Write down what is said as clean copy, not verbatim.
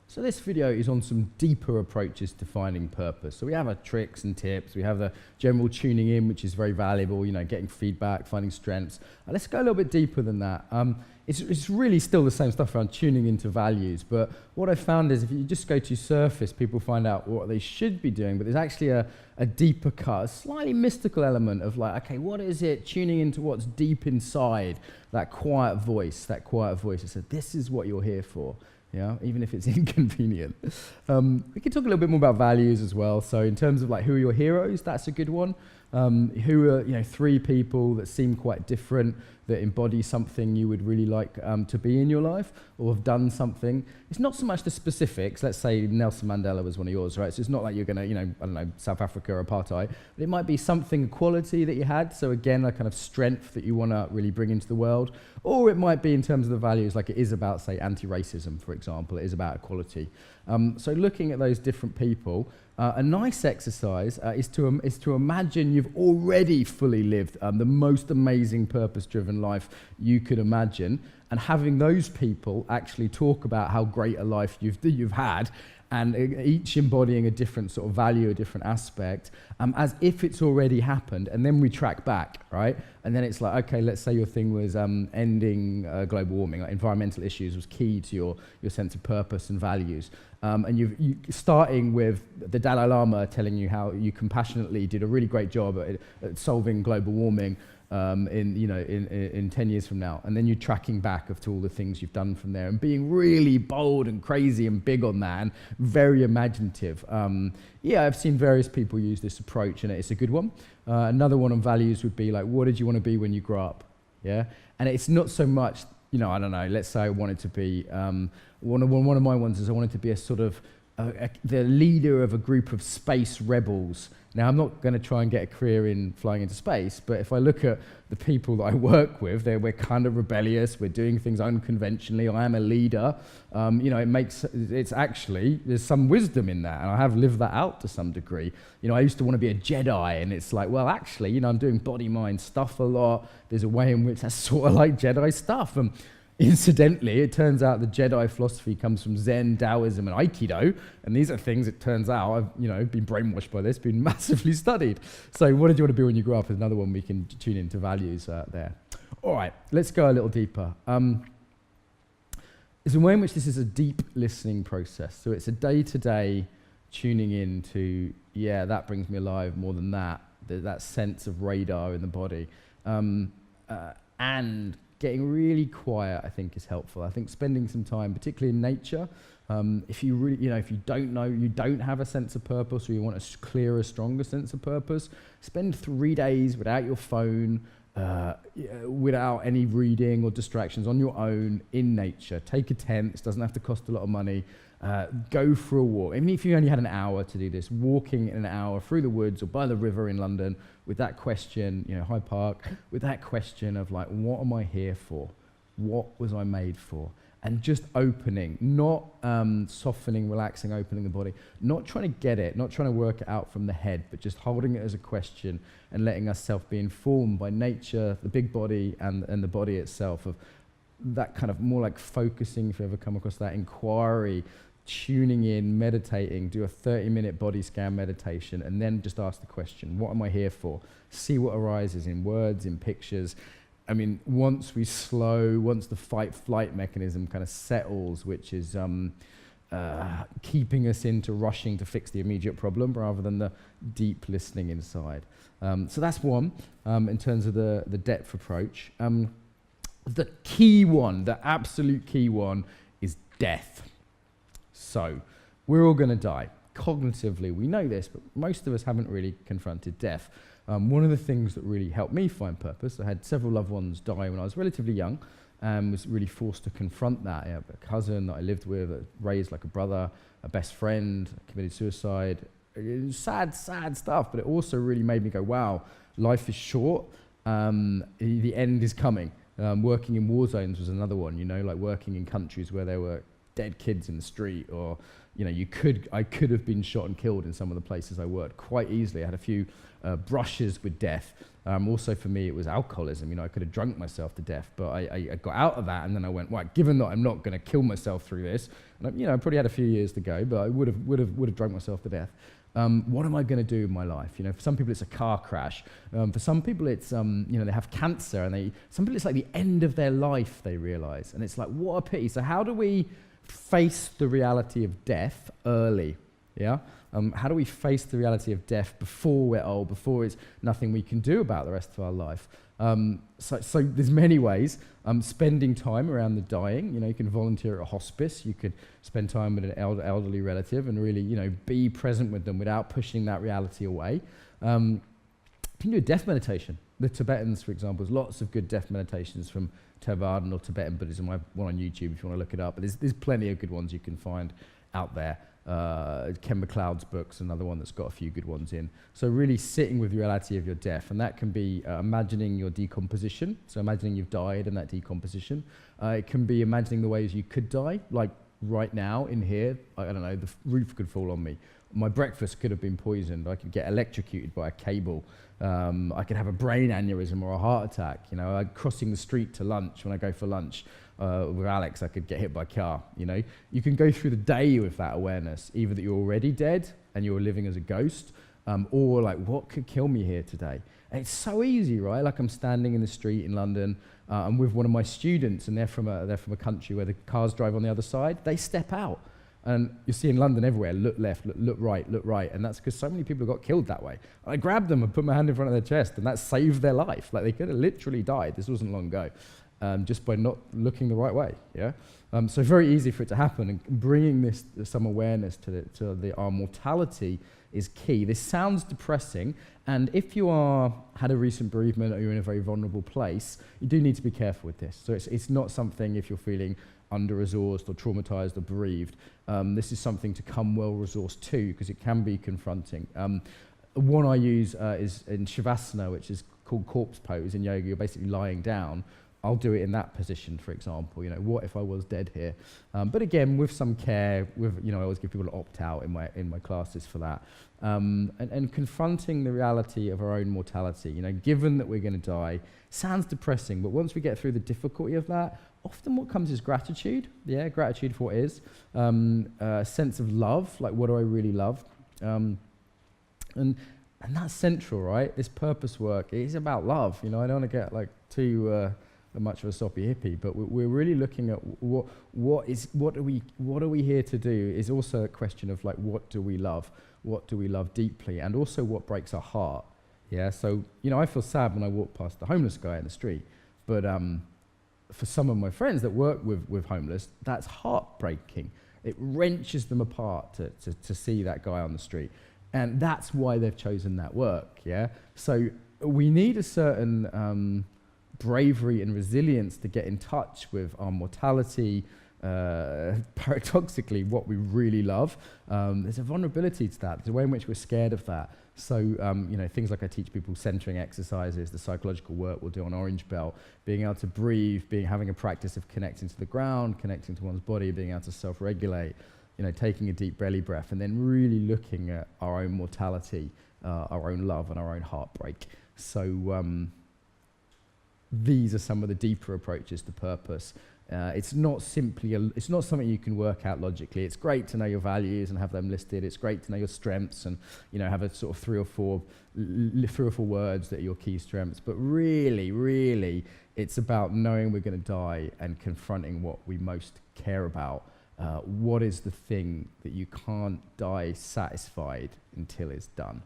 So this video is on some deeper approaches to finding purpose. So we have our tricks and tips, we have the general tuning in, which is very valuable, getting feedback, finding strengths. Let's go a little bit deeper than that. It's really still the same stuff around tuning into values, but what I found is if you just go to surface, people find out what they should be doing, but there's actually a deeper cut, a slightly mystical element of like, okay, what is it? Tuning into what's deep inside, that quiet voice that said, this is what you're here for. Yeah, even if it's inconvenient. We can talk a little bit more about values as well. So in terms of like who are your heroes, that's a good one. Who are 3 people that seem quite different, that embody something you would really like to be in your life or have done something. It's not so much the specifics. Let's say Nelson Mandela was one of yours, right? So it's not like you're going to, I don't know, South Africa or apartheid. But it might be something, a quality that you had. So again, a kind of strength that you want to really bring into the world. Or it might be in terms of the values, like it is about, say, anti-racism, for example. It is about equality. So looking at those different people, a nice exercise is to imagine you've already fully lived the most amazing purpose-driven life you could imagine, and having those people actually talk about how great a life you've had, and each embodying a different sort of value, a different aspect, as if it's already happened, and then we track back, right? And then it's like, okay, let's say your thing was ending global warming, like environmental issues was key to your sense of purpose and values. And you starting with the Dalai Lama telling you how you compassionately did a really great job at solving global warming in 10 years from now, and then you're tracking back to all the things you've done from there and being really bold and crazy and big on that and very imaginative. I've seen various people use this approach and it's a good one. Another one on values would be like, what did you want to be when you grow up? Yeah, and it's not so much, I don't know, let's say I wanted to be, one of my ones is I wanted to be a sort of the leader of a group of space rebels. Now, I'm not going to try and get a career in flying into space, but if I look at the people that I work with, we're kind of rebellious, we're doing things unconventionally, I am a leader. It's actually, there's some wisdom in that, and I have lived that out to some degree. I used to want to be a Jedi, and it's like, well, actually, I'm doing body-mind stuff a lot. There's a way in which that's sort of like Jedi stuff. And incidentally, it turns out the Jedi philosophy comes from Zen, Taoism, and Aikido, and these are things, it turns out, I've been brainwashed by this, been massively studied. So what did you want to be when you grew up is another one we can tune into values there. All right, let's go a little deeper. There's a way in which this is a deep listening process. So it's a day-to-day tuning in to, that brings me alive more than that sense of radar in the body. And getting really quiet, I think, is helpful. I think spending some time, particularly in nature, if you really, if you don't know, you don't have a sense of purpose, or you want a clearer, stronger sense of purpose, spend 3 days without your phone, without any reading or distractions, on your own, in nature. Take a tent, this doesn't have to cost a lot of money. Go for a walk. Even if you only had an hour to do this, walking an hour through the woods or by the river in London with that question, Hyde Park, with that question of like, what am I here for? What was I made for? And just opening, not softening, relaxing, opening the body, not trying to get it, not trying to work it out from the head, but just holding it as a question and letting ourselves be informed by nature, the big body and the body itself, of that kind of more like focusing, if you ever come across that, inquiry, tuning in, meditating, do a 30-minute body scan meditation, and then just ask the question, what am I here for? See what arises in words, in pictures. I mean, once the fight-flight mechanism kind of settles, which is keeping us into rushing to fix the immediate problem rather than the deep listening inside. So that's one, in terms of the depth approach. The key one, the absolute key one, is death. So, we're all going to die. Cognitively, we know this, but most of us haven't really confronted death. One of the things that really helped me find purpose, I had several loved ones die when I was relatively young, and was really forced to confront that. I have a cousin that I lived with, that raised like a brother, a best friend, committed suicide. It was sad stuff, but it also really made me go, wow, life is short, the end is coming. Working in war zones was another one, like working in countries where there were dead kids in the street, or I could have been shot and killed in some of the places I worked quite easily. I had a few brushes with death. Also for me, it was alcoholism. I could have drunk myself to death, but I got out of that, and then I went, right, given that I'm not going to kill myself through this, and I probably had a few years to go, but I would have drunk myself to death. What am I going to do in my life? For some people it's a car crash. For some people it's they have cancer, and some people it's like the end of their life, they realize, and it's like, what a pity. So how do we face the reality of death early? How do we face the reality of death before we're old, before it's nothing we can do about the rest of our life? So there's many ways. Spending time around the dying. You can volunteer at a hospice. You could spend time with an elderly relative and really, be present with them without pushing that reality away. You can do a death meditation. The Tibetans, for example, there's lots of good death meditations from Theravada or Tibetan Buddhism. I have one on YouTube if you want to look it up. But there's plenty of good ones you can find out there. Ken MacLeod's book's another one that's got a few good ones in. So really sitting with the reality of your death, and that can be imagining your decomposition, so imagining you've died and that decomposition. It can be imagining the ways you could die, like right now in here, I don't know, the roof could fall on me. My breakfast could have been poisoned. I could get electrocuted by a cable. I could have a brain aneurysm or a heart attack. Crossing the street to lunch, when I go for lunch, with Alex, I could get hit by a car. You can go through the day with that awareness, either that you're already dead and you're living as a ghost, or like, what could kill me here today? And it's so easy, right? Like, I'm standing in the street in London, I'm with one of my students, and they're from a country where the cars drive on the other side. They step out, and you see in London everywhere, look left, look right, and that's because so many people got killed that way. I grabbed them and put my hand in front of their chest, and that saved their life. Like, they could have literally died. This wasn't long ago. Just by not looking the right way, so very easy for it to happen, and bringing some awareness to our mortality is key. This sounds depressing, and if you had a recent bereavement or you're in a very vulnerable place, you do need to be careful with this. So it's not something, if you're feeling under-resourced or traumatized or bereaved, this is something to come well-resourced to, because it can be confronting. One I use is in Shavasana, which is called corpse pose in yoga. You're basically lying down. I'll do it in that position, for example. What if I was dead here? But again, with some care, I always give people to opt out in my classes for that. And confronting the reality of our own mortality. Given that we're going to die, sounds depressing, but once we get through the difficulty of that, often what comes is gratitude. Gratitude for what is. A sense of love, like, what do I really love? And that's central, right? This purpose work is about love. I don't want to get too much of a soppy hippie, but we're really looking at what are we here to do. Is also a question of what do we love deeply, and also what breaks our heart. So I feel sad when I walk past the homeless guy in the street, but for some of my friends that work with homeless, that's heartbreaking. It wrenches them apart to see that guy on the street, and that's why they've chosen that work. So we need a certain bravery and resilience to get in touch with our mortality, paradoxically, what we really love. There's a vulnerability to that. There's a way in which we're scared of that. So, things like I teach people centering exercises, the psychological work we'll do on Orange Belt, being able to breathe, having a practice of connecting to the ground, connecting to one's body, being able to self-regulate, taking a deep belly breath, and then really looking at our own mortality, our own love, and our own heartbreak. So, these are some of the deeper approaches to purpose. It's not something you can work out logically. It's great to know your values and have them listed. It's great to know your strengths and have a sort of three or four words that are your key strengths. But really, it's about knowing we're going to die and confronting what we most care about. What is the thing that you can't die satisfied until it's done?